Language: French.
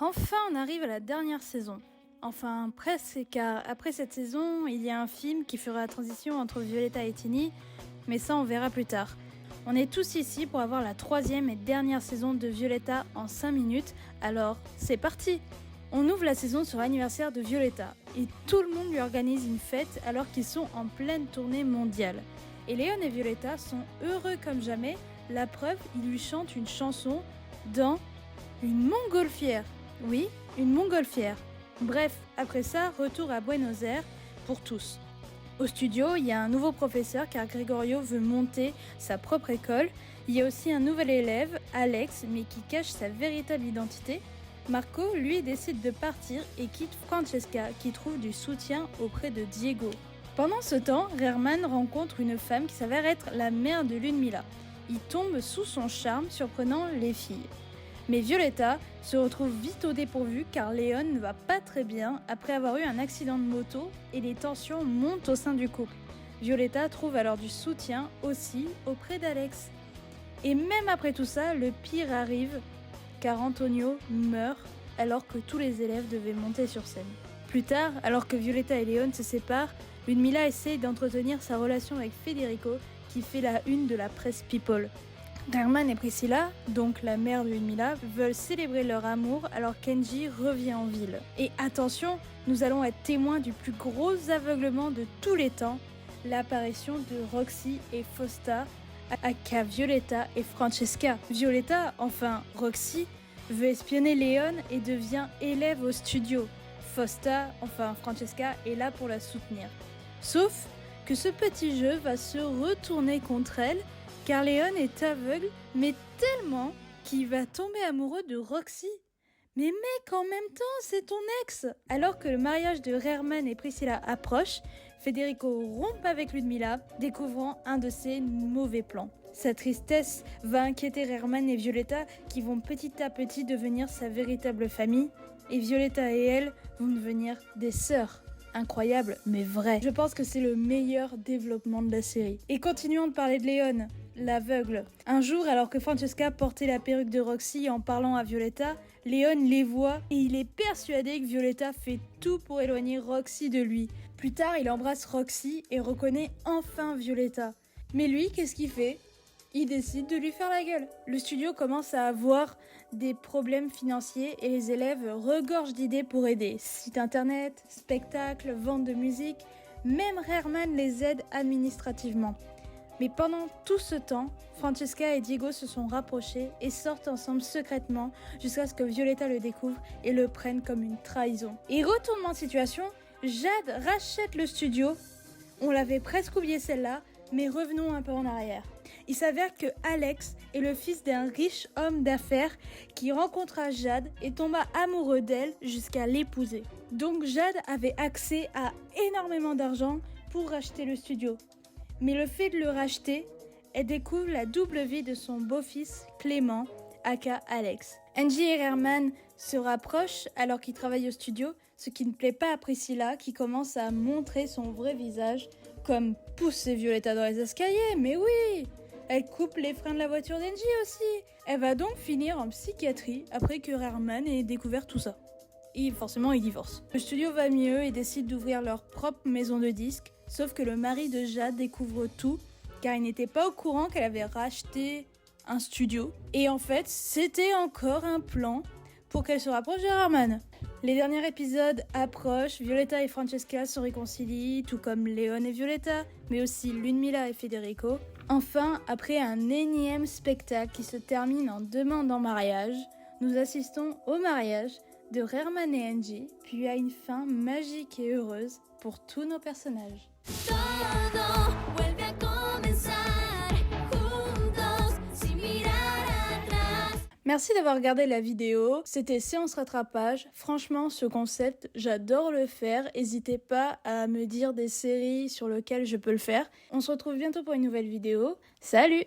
Enfin, on arrive à la dernière saison. Enfin, presque, car après cette saison, il y a un film qui fera la transition entre Violetta et Tini, mais ça on verra plus tard. On est tous ici pour avoir la troisième et dernière saison de Violetta en 5 minutes, alors c'est parti! On ouvre la saison sur l'anniversaire de Violetta, et tout le monde lui organise une fête alors qu'ils sont en pleine tournée mondiale. Et Léon et Violetta sont heureux comme jamais, la preuve, ils lui chantent une chanson dans une montgolfière. Oui, une montgolfière. Bref, après ça, retour à Buenos Aires pour tous. Au studio, il y a un nouveau professeur car Gregorio veut monter sa propre école. Il y a aussi un nouvel élève, Alex, mais qui cache sa véritable identité. Marco, lui, décide de partir et quitte Francesca, qui trouve du soutien auprès de Diego. Pendant ce temps, Herman rencontre une femme qui s'avère être la mère de Ludmila. Il tombe sous son charme, surprenant les filles. Mais Violetta se retrouve vite au dépourvu car Léon ne va pas très bien après avoir eu un accident de moto et les tensions montent au sein du couple. Violetta trouve alors du soutien aussi auprès d'Alex. Et même après tout ça, le pire arrive car Antonio meurt alors que tous les élèves devaient monter sur scène. Plus tard, alors que Violetta et Léon se séparent, Ludmila essaye d'entretenir sa relation avec Federico qui fait la une de la presse People. Herman et Priscilla, donc la mère de Ludmila, veulent célébrer leur amour alors qu'Angie revient en ville. Et attention, nous allons être témoins du plus gros aveuglement de tous les temps, l'apparition de Roxy et Fausta aka Violetta et Francesca. Violetta, enfin Roxy, veut espionner Léon et devient élève au studio. Fausta, enfin Francesca, est là pour la soutenir. Sauf que ce petit jeu va se retourner contre elle car Léon est aveugle, mais tellement qu'il va tomber amoureux de Roxy. Mais mec, en même temps, c'est ton ex! Alors que le mariage de Herman et Priscilla approche, Federico rompt avec Ludmila, découvrant un de ses mauvais plans. Sa tristesse va inquiéter Herman et Violetta, qui vont petit à petit devenir sa véritable famille, et Violetta et elle vont devenir des sœurs. Incroyable, mais vrai. Je pense que c'est le meilleur développement de la série. Et continuons de parler de Léon, l'aveugle. Un jour, alors que Francesca portait la perruque de Roxy en parlant à Violetta, Léon les voit et il est persuadé que Violetta fait tout pour éloigner Roxy de lui. Plus tard, il embrasse Roxy et reconnaît enfin Violetta. Mais lui, qu'est-ce qu'il fait ? Il décide de lui faire la gueule. Le studio commence à avoir des problèmes financiers et les élèves regorgent d'idées pour aider. Site internet, spectacles, vente de musique, même Herman les aide administrativement. Mais pendant tout ce temps, Francesca et Diego se sont rapprochés et sortent ensemble secrètement jusqu'à ce que Violetta le découvre et le prenne comme une trahison. Et retournement de situation, Jade rachète le studio. On l'avait presque oublié celle-là, mais revenons un peu en arrière. Il s'avère que Alex est le fils d'un riche homme d'affaires qui rencontra Jade et tomba amoureux d'elle jusqu'à l'épouser. Donc Jade avait accès à énormément d'argent pour racheter le studio. Mais le fait de le racheter, elle découvre la double vie de son beau-fils Clément, aka Alex. Angie et Herman se rapprochent alors qu'ils travaillent au studio, ce qui ne plaît pas à Priscilla qui commence à montrer son vrai visage, comme pousser Violetta dans les escaliers, mais oui! Elle coupe les freins de la voiture d'Angie aussi. Elle va donc finir en psychiatrie après que Herman ait découvert tout ça. Et forcément, ils divorcent. Le studio va mieux et décide d'ouvrir leur propre maison de disques, sauf que le mari de Jade découvre tout, car il n'était pas au courant qu'elle avait racheté un studio. Et en fait, c'était encore un plan pour qu'elle se rapproche de Herman. Les derniers épisodes approchent, Violetta et Francesca se réconcilient, tout comme Léon et Violetta, mais aussi Ludmila et Federico. Enfin, après un énième spectacle qui se termine en demande en mariage, nous assistons au mariage de Herman et Angie, puis à une fin magique et heureuse pour tous nos personnages. Merci d'avoir regardé la vidéo, c'était Séance Rattrapage. Franchement, ce concept, j'adore le faire. N'hésitez pas à me dire des séries sur lesquelles je peux le faire. On se retrouve bientôt pour une nouvelle vidéo. Salut!